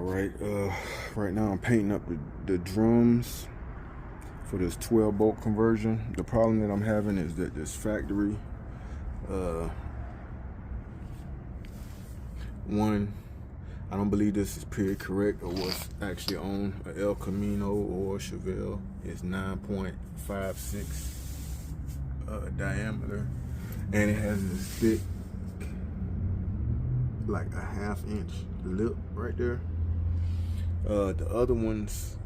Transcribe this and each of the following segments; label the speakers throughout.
Speaker 1: Alright, right now I'm painting up the drums for this 12 bolt conversion. The problem that I'm having is that this factory, one, I don't believe this is period correct or what's actually on a El Camino or Chevelle. It's 9.56 diameter, and it has this thick, like a 1/2 inch lip right there. The other ones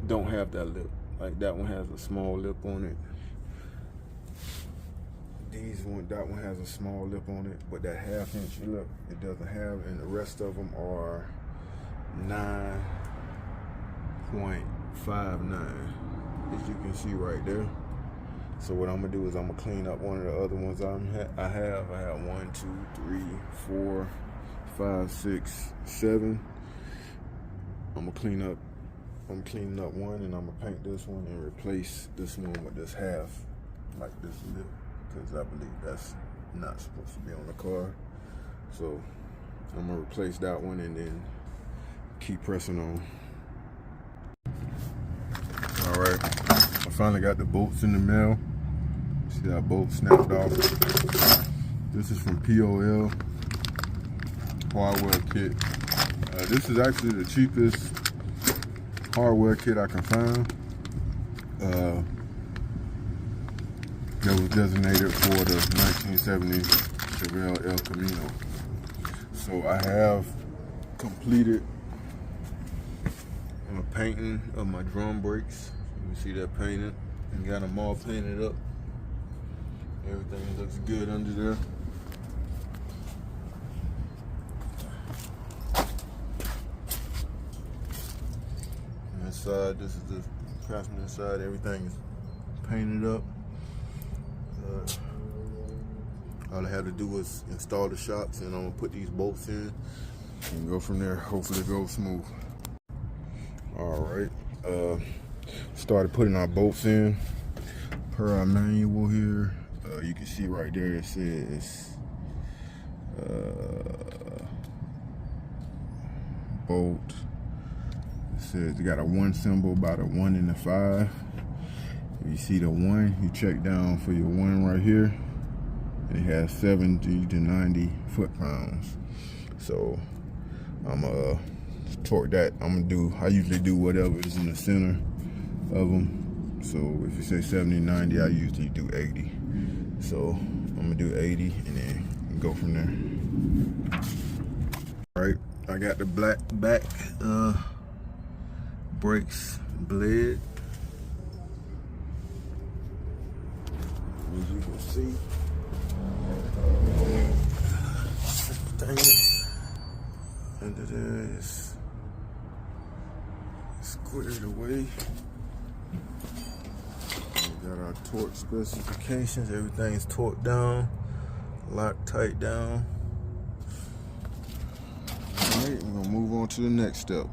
Speaker 1: don't have that lip. Like that one has a small lip on it. That one has a small lip on it, but that 1/2 inch lip it doesn't have, and the rest of them are 9.59, as you can see right there. So what I'm gonna do is I'm gonna clean up one of the other ones I have 1, 2, 3, 4, 5, 6, 7. I'm cleaning up one, and I'm gonna paint this one and replace this one with this half, like this lip, because I believe that's not supposed to be on the car. So I'm gonna replace that one and then keep pressing on. All right, I finally got the bolts in the mail. See that bolt snapped off. This is from POL hardware kit. This is actually the cheapest hardware kit I can find. That was designated for the 1970 Chevelle El Camino. So I have completed a painting of my drum brakes. You can see that painted, and got them all painted up. Everything looks good under there. Inside, this is the passenger side. Everything is painted up. All I had to do was install the shocks, and I'm gonna put these bolts in and go from there. Hopefully it goes smooth. All right, started putting our bolts in per our manual here. You can see right there it says bolt. It says you got a 1 symbol by the 1 and the 5. If you see the 1, you check down for your 1 right here. And it has 70 to 90 foot-pounds. So I'm gonna torque that. I usually do whatever is in the center of them. So if you say 70, 90, I usually do 80. So I'm gonna do 80 and then go from there. All right, I got the black back brakes bled. As you can see, under there is squared away. We got our torque specifications. Everything's torqued down, locked tight down. All right, we're gonna move on to the next step.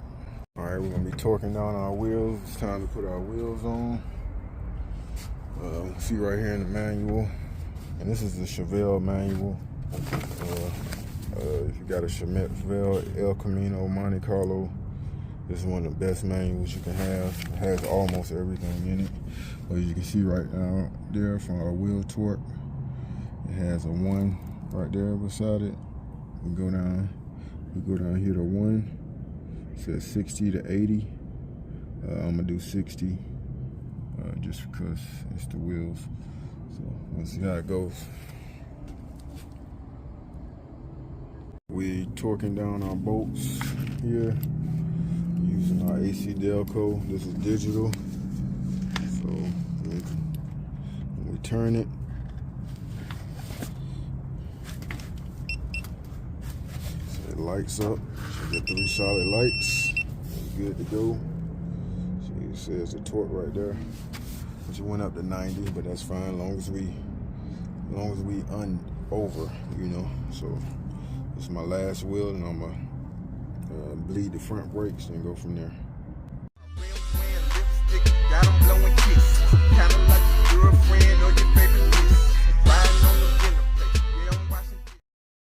Speaker 1: All right, we're gonna be torquing down our wheels. It's time to put our wheels on. See right here in the manual, and this is the Chevelle manual. If you got a Chevelle El Camino Monte Carlo, this is one of the best manuals you can have. It has almost everything in it. But as you can see right now there for our wheel torque, it has a 1 right there beside it. We go down here to 1. It says 60 to 80. I'm gonna do 60. Just because it's the wheels. So we'll see how it goes. We torquing down our bolts here using our ACDelco. This is digital. So when we turn it, so it lights up. So get 3 solid lights. It's good to go. So it says the torque right there. Which went up to 90, but that's fine, as long as we over, you know. So this is my last wheel, and I'm gonna bleed the front brakes and go from there. Got 'em blowing kisses, kinda like your girlfriend.